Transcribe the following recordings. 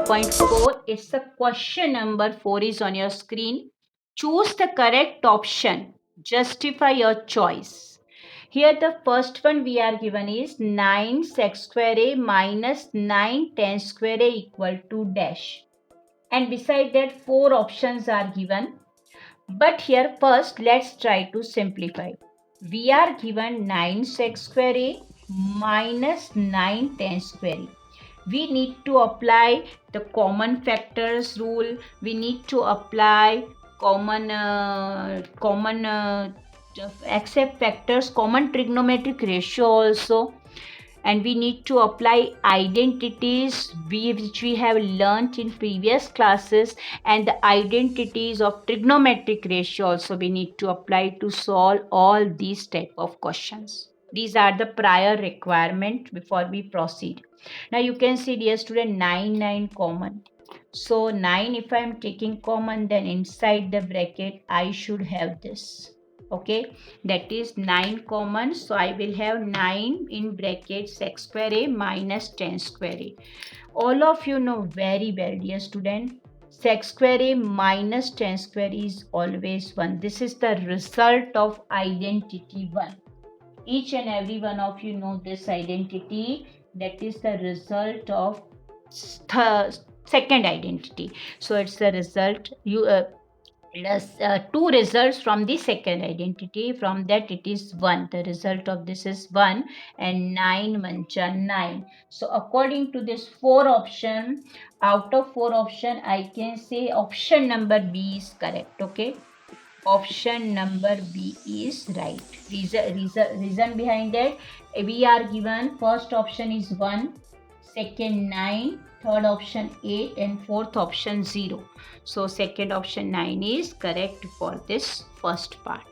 4.4. It's the question number 4 is on your screen. Choose the correct option. Justify your choice. Here the first one we are given is 9 sec square a minus 9 tan square a equal to dash. And beside that 4 options are given. But here first let's try to simplify. We are given 9 sec square a minus 9 tan square a. We need to apply the common factors rule. We need to apply common accept factors, common trigonometric ratio also, and we need to apply identities which we have learnt in previous classes, and the identities of trigonometric ratio also we need to apply to solve all these type of questions. These are the prior requirement before we proceed. Now you can see, dear student, 9 common. So 9 if I am taking common, then inside the bracket I should have this. Okay, that is 9 common. So I will have 9 in bracket sec square a minus tan square a. All of you know very well, dear student, sec square a minus tan square is always 1. This is the result of identity 1. Each and every one of you know this identity, that is the result of the second identity. So it's the result you two results from the second identity. From that it is 1. The result of this is 1, and 9 mancha 9. So according to this 4 option, out of 4 option I can say option number B is correct. Okay, option number B is right. Reason behind that, we are given first option is 1, second 9, third option 8, and fourth option 0. So second option 9 is correct for this first part.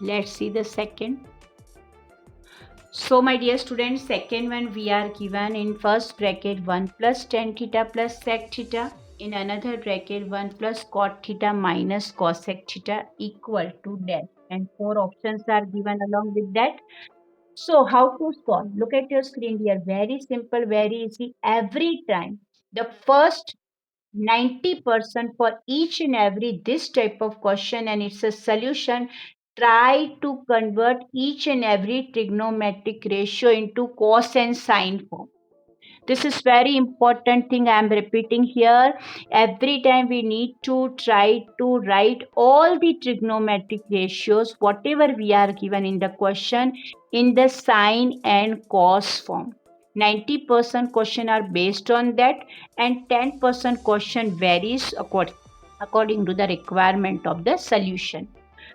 Let's see the second. So my dear students, second one we are given in first bracket 1 plus tan theta plus sec theta, in another bracket 1 plus cot theta minus cosec theta equal to dash, and 4 options are given along with that. So how to solve? Look at your screen here. Very simple, very easy. Every time the first 90% for each and every this type of question and it's a solution, try to convert each and every trigonometric ratio into cos and sine form. This is very important thing I am repeating here. Every time we need to try to write all the trigonometric ratios whatever we are given in the question in the sine and cos form. 90% question are based on that, and 10% question varies according to the requirement of the solution.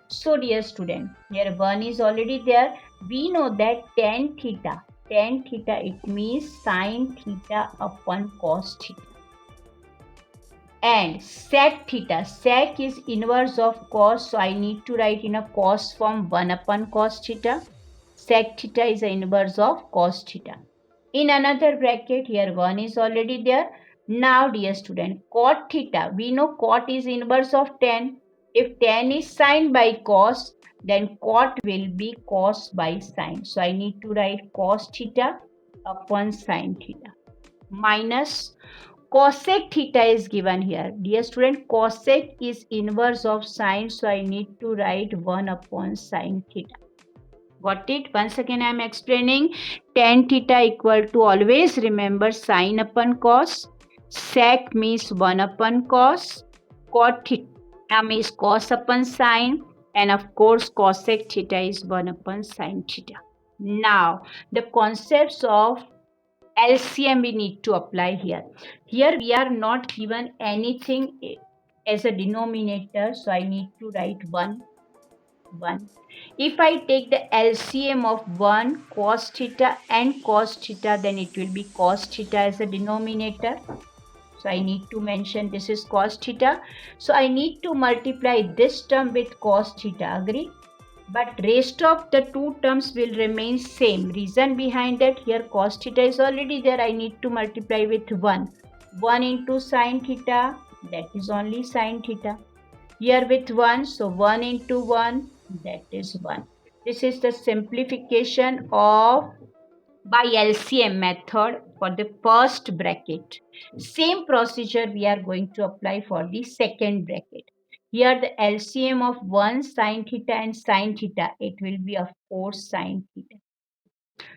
So dear student, here 1 is already there. We know that tan theta, it means sine theta upon cos theta. And sec theta, sec is inverse of cos, so I need to write in a cos form 1 upon cos theta. Sec theta is the inverse of cos theta. In another bracket, here 1 is already there. Now dear student, cot theta, we know cot is inverse of tan. If tan is sine by cos, then cot will be cos by sine. So I need to write cos theta upon sine theta minus cosec theta is given here. Dear student, cosec is inverse of sine, so I need to write 1 upon sine theta. Got it? Once again I am explaining. Tan theta equal to, always remember, sine upon cos. Sec means 1 upon cos. Cot theta means cos upon sine. And of course cosec theta is 1 upon sine theta. Now the concepts of LCM we need to apply here. Here we are not given anything as a denominator, so I need to write 1. If I take the LCM of 1 cos theta and cos theta, then it will be cos theta as a denominator. So I need to mention this is cos theta. So I need to multiply this term with cos theta, agree? But rest of the two terms will remain same. Reason behind that, here cos theta is already there. I need to multiply with 1. 1 into sine theta, that is only sine theta. Here with 1, so 1 into 1, that is 1. This is the simplification of by LCM method for the first bracket. Same procedure we are going to apply for the second bracket. Here the LCM of 1 sine theta and sine theta, it will be of course sine theta.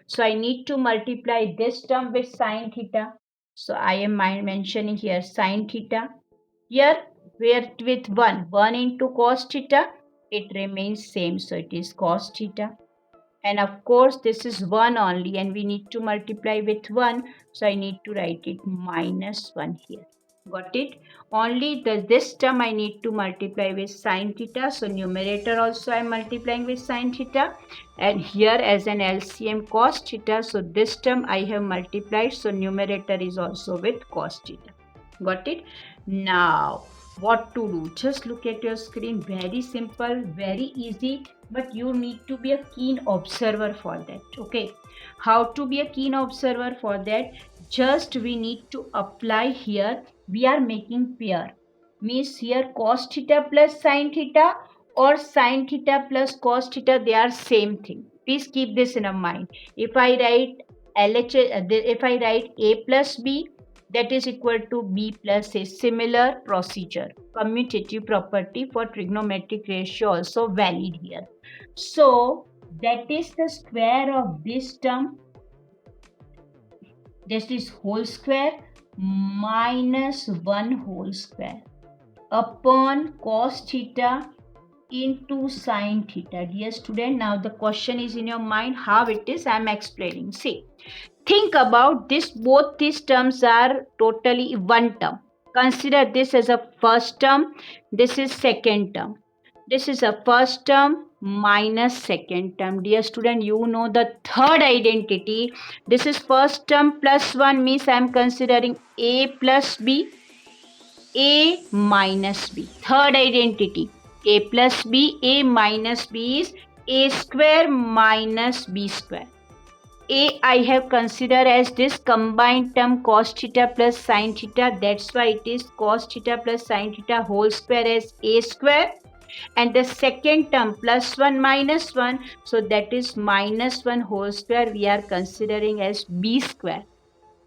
So I need to multiply this term with sine theta. So I am mentioning here sine theta. Here where with 1 into cos theta, it remains same. So it is cos theta. And of course this is 1 only and we need to multiply with 1. So I need to write it minus 1 here. Got it? Only this term I need to multiply with sine theta. So numerator also I am multiplying with sine theta. And here as an LCM cos theta. So this term I have multiplied. So numerator is also with cos theta. Got it? Now what to do? Just look at your screen. Very simple, very easy. But you need to be a keen observer for that. Okay. How to be a keen observer for that? Just we need to apply here. We are making pair. Means here cos theta plus sine theta or sine theta plus cos theta, they are same thing. Please keep this in mind. If I write if I write a plus b, that is equal to b plus a. Similar procedure, commutative property for trigonometric ratio also valid here. So that is the square of this term. This is whole square minus 1 whole square upon cos theta into sine theta. Dear student, now the question is in your mind, how it is I am explaining. See, think about this, both these terms are totally one term. Consider this as a first term, this is second term. This is a first term minus second term. Dear student, you know the third identity. This is first term plus 1 means I am considering a plus b, a minus b. Third identity, a plus b, a minus b is a square minus b square. A I have considered as this combined term cos theta plus sine theta. That's why it is cos theta plus sine theta whole square as a square. And the second term plus 1 minus 1. So that is minus 1 whole square we are considering as b square.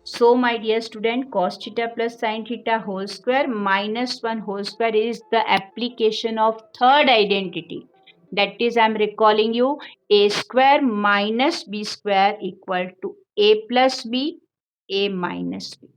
So my dear student, cos theta plus sine theta whole square minus 1 whole square is the application of third identity. That is, I am recalling you, a square minus b square equal to a plus b, a minus b.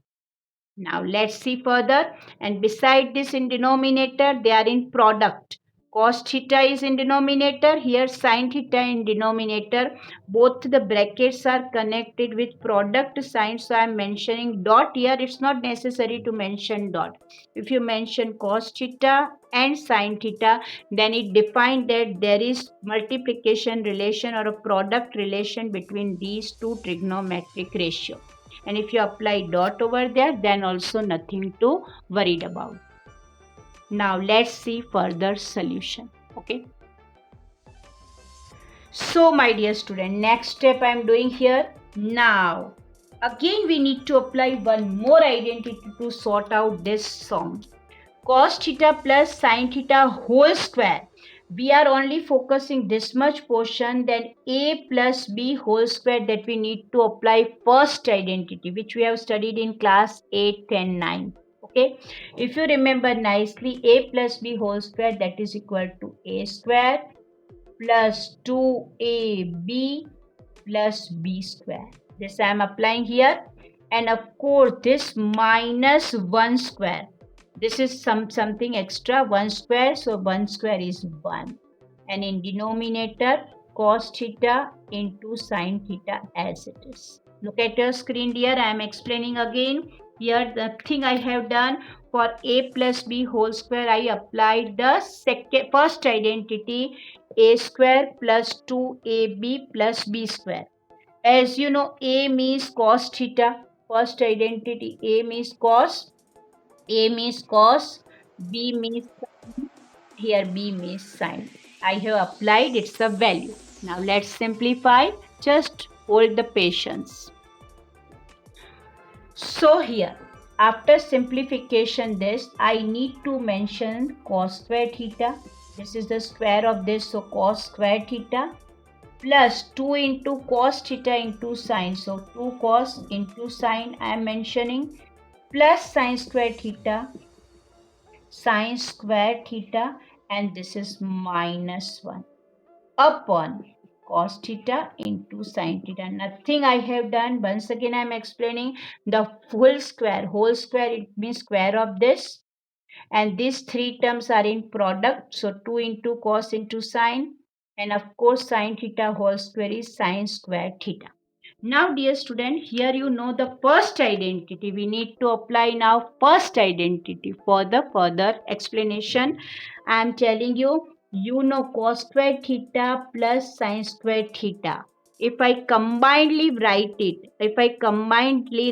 Now let's see further. And beside this in denominator, they are in product. Cos theta is in denominator, here sin theta in denominator. Both the brackets are connected with product sign. So I am mentioning dot here. It's not necessary to mention dot. If you mention cos theta and sin theta, then it defines that there is multiplication relation or a product relation between these two trigonometric ratio. And if you apply dot over there, then also nothing to worried about. Now let's see further solution. Okay. So my dear student, next step I am doing here. Now again we need to apply one more identity to sort out this sum. Cos theta plus sin theta whole square. We are only focusing this much portion, then a plus b whole square, that we need to apply first identity, which we have studied in class 8, 10, 9. Okay, if you remember nicely, a plus b whole square, that is equal to a square plus 2ab plus b square. This I am applying here. And of course this minus 1 square. This is something extra, 1 square. So 1 square is 1. And in denominator, cos theta into sin theta as it is. Look at your screen dear. I am explaining again. Here the thing I have done, for a plus b whole square, I applied the first identity, a square plus 2ab plus b square. As you know, a means cos theta. First identity, a means cos, b means sin, here b means sin. I have applied its a value. Now let's simplify. Just hold the patience. So here, after simplification this, I need to mention cos square theta. This is the square of this, so cos square theta plus 2 into cos theta into sine. So 2 cos into sine I am mentioning, plus sine square theta, and this is minus 1 upon cos theta into sine theta. Nothing I have done. Once again I am explaining the whole square. Whole square, it means square of this, and these three terms are in product, so 2 into cos into sine, and of course sine theta whole square is sine square theta. Now dear student, here you know the first identity. We need to apply now first identity for the further explanation. I am telling you, you know cos square theta plus sine square theta. If I combinedly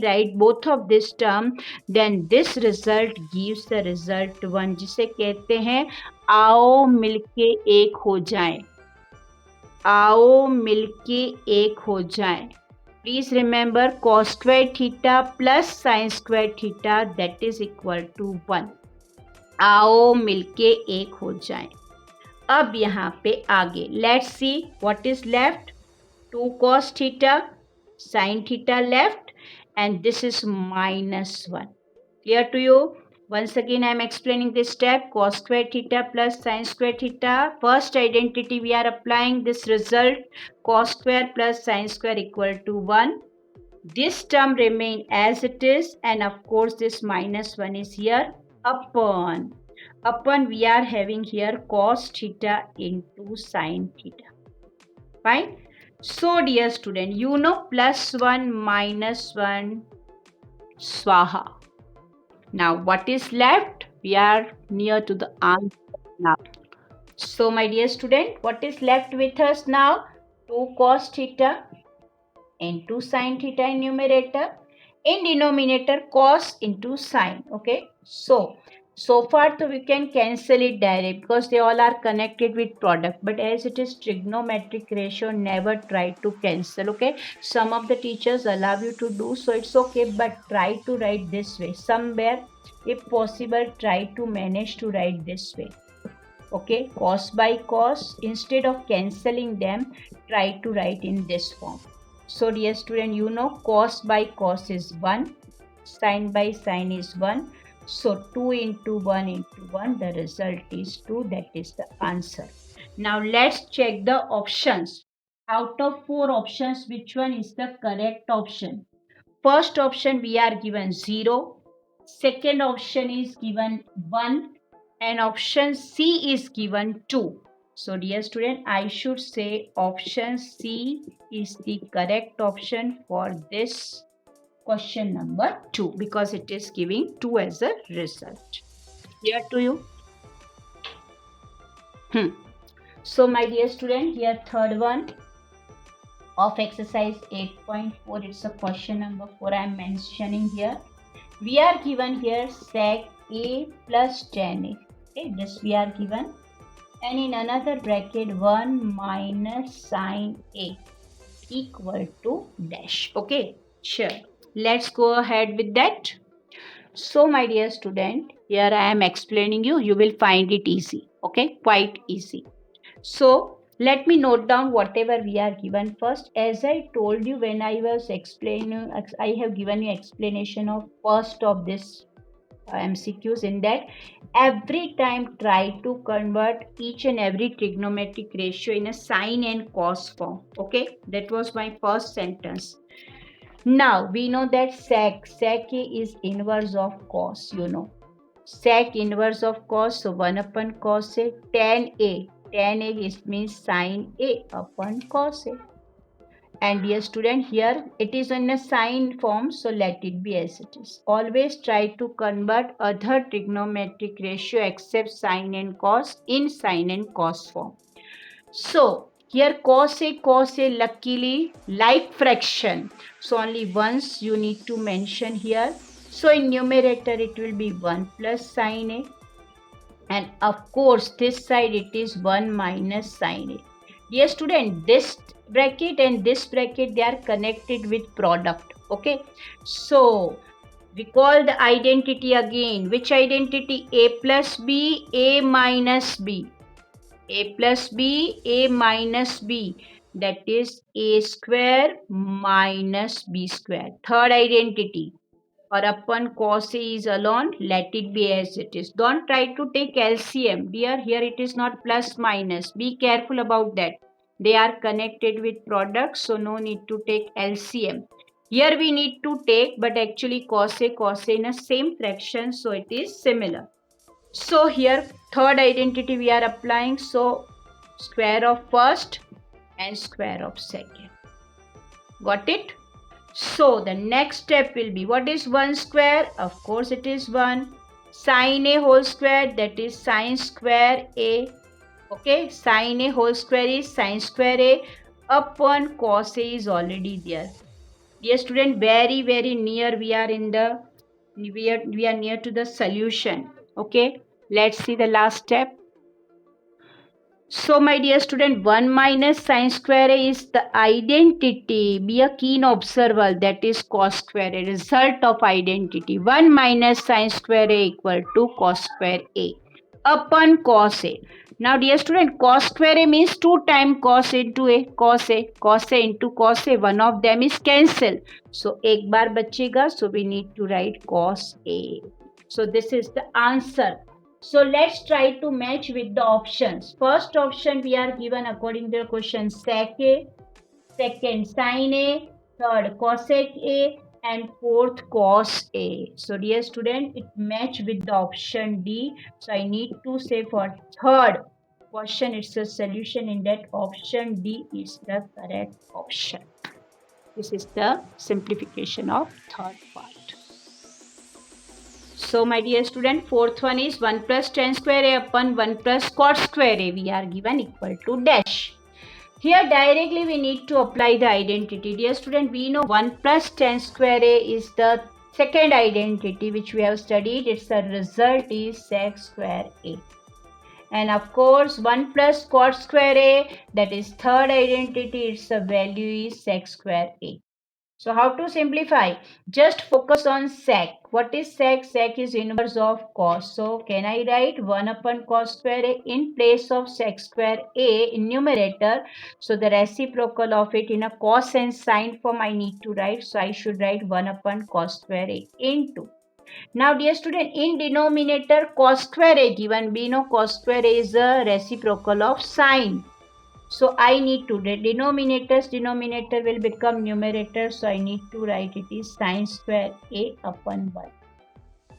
write both of this term, then this result gives the result 1, जिसे कहते हैं आओ मिलके एक हो जाएं, आओ मिलके एक हो जाएं. Please remember cos square theta plus sin square theta, that is equal to 1. आओ मिलके एक हो जाएं. अब यहाँ पे आगे let's see what is left. 2 cos theta sin theta left, and this is minus 1. Clear to you? Once again I am explaining this step. Cos square theta plus sin square theta. First identity we are applying this result. Cos square plus sin square equal to 1. This term remain as it is, and of course this minus 1 is here upon we are having here cos theta into sin theta. Fine. So dear student, you know plus 1 minus 1 swaha. Now what is left? We are near to the answer now. So my dear student, what is left with us now? 2 cos theta into sin theta in numerator. In denominator cos into sin. Okay. So far we can cancel it direct because they all are connected with product, but as it is trigonometric ratio, never try to cancel. Okay, some of the teachers allow you to do so, it's okay, but try to write this way. Somewhere if possible try to manage to write this way. Okay, cos by cos, instead of cancelling them, try to write in this form. So dear student, you know cos by cos is 1, sin by sin is 1. So 2 into 1 into 1, the result is 2. That is the answer. Now let's check the options. Out of 4 options, which one is the correct option? First option we are given 0. Second option is given 1. And option C is given 2. So dear student, I should say option C is the correct option for this question number 2, because it is giving 2 as a result. Clear to you? So my dear student, here third one of exercise 8.4, it's a question number 4 I am mentioning here. We are given here sec A plus tan A. Okay, this we are given, and in another bracket 1 minus sin A equal to dash. Okay, sure. Let's go ahead with that. So my dear student, here I am explaining you will find it easy. Okay, quite easy. So let me note down whatever we are given first. As I told you when I was explaining, I have given you explanation of first of this MCQs. In that, every time try to convert each and every trigonometric ratio in a sine and cos form. Okay, that was my first sentence. Now we know that sec A is inverse of cos. You know, sec inverse of cos, so 1 upon cos A. Tan A is means sin A upon cos A. And dear student, here it is in a sine form, so let it be as it is. Always try to convert other trigonometric ratio except sine and cos in sine and cos form. So here cos A luckily like fraction, so only once you need to mention here. So in numerator it will be 1 plus sin A, and of course this side it is 1 minus sin A. Dear student, this bracket and this bracket, they are connected with product. Okay, so recall the identity again. Which identity? A plus B, A minus B. A plus B, A minus B. that is a square minus b square. Third identity, or upon cos A is alone, let it be as it is. Don't try to take LCM. Dear, here it is not plus minus. Be careful about that. They are connected with products, so no need to take LCM. Here we need to take, but actually cos A in a same fraction, so it is similar. So here third identity we are applying, so square of first and square of second. Got it? So the next step will be, what is 1 square? Of course it is 1. Sine A whole square, that is sine square A. Okay, sine A whole square is sine square A upon cos A is already there. Dear student, very near we are near to the solution. Okay, let's see the last step. So my dear student, 1 minus sine square A is the identity. Be a keen observer, that is cos square A, result of identity. 1 minus sine square A equal to cos square A upon cos A. Now dear student, cos square A means 2 times cos into A, cos A into cos A. One of them is cancelled. So एक बार बचेगा, so we need to write cos A. So this is the answer. So let's try to match with the options. First option we are given according to the question sec A, second sin A, third cosec A, and fourth cos A. So dear student, it match with the option D. So I need to say for third question, it's a solution in that option D is the correct option. This is the simplification of third part. So my dear student, fourth one is 1 plus tan square A upon 1 plus cot square A. We are given equal to dash. Here directly we need to apply the identity. Dear student, we know 1 plus tan square A is the second identity which we have studied. Its the result is sec square A. And of course 1 plus cot square A, that is third identity, its the value is sec square A. So how to simplify? Just focus on sec. What is sec? Sec is inverse of cos. So can I write 1 upon cos square A in place of sec square A in numerator? So the reciprocal of it in a cos and sine form I need to write. So I should write 1 upon cos square A into. Now dear student, in denominator cos square A given, we know cos square A is a reciprocal of sine. So I need to, denominator will become numerator. So I need to write it is sine square A upon 1.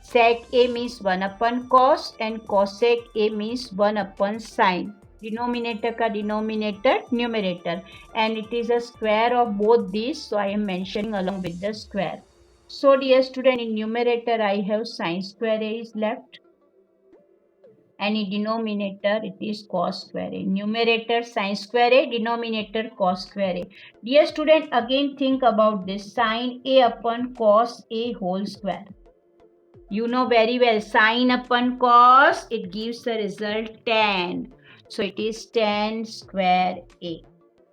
Sec A means 1 upon cos and cosec A means 1 upon sine. Denominator ka denominator, numerator. And it is a square of both these. So I am mentioning along with the square. So dear student, in numerator I have sine square A is left. And in denominator it is cos square A. Numerator sine square A, denominator cos square A. Dear student, again think about this, sine A upon cos A whole square. You know very well, sine upon cos, it gives the result tan. So it is tan square A.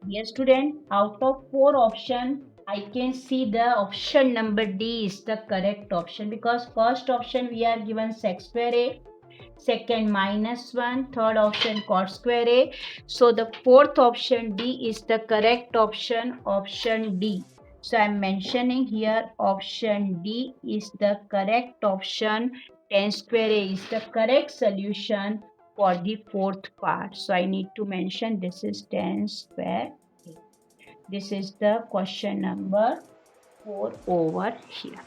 Dear student, out of 4 options, I can see the option number D is the correct option, because first option we are given sec square A, second minus 1, third option cot square A. So the fourth option D is the correct option, option D. So I am mentioning here option D is the correct option. Tan square A is the correct solution for the fourth part. So I need to mention this is tan square A. This is the question number 4 over here.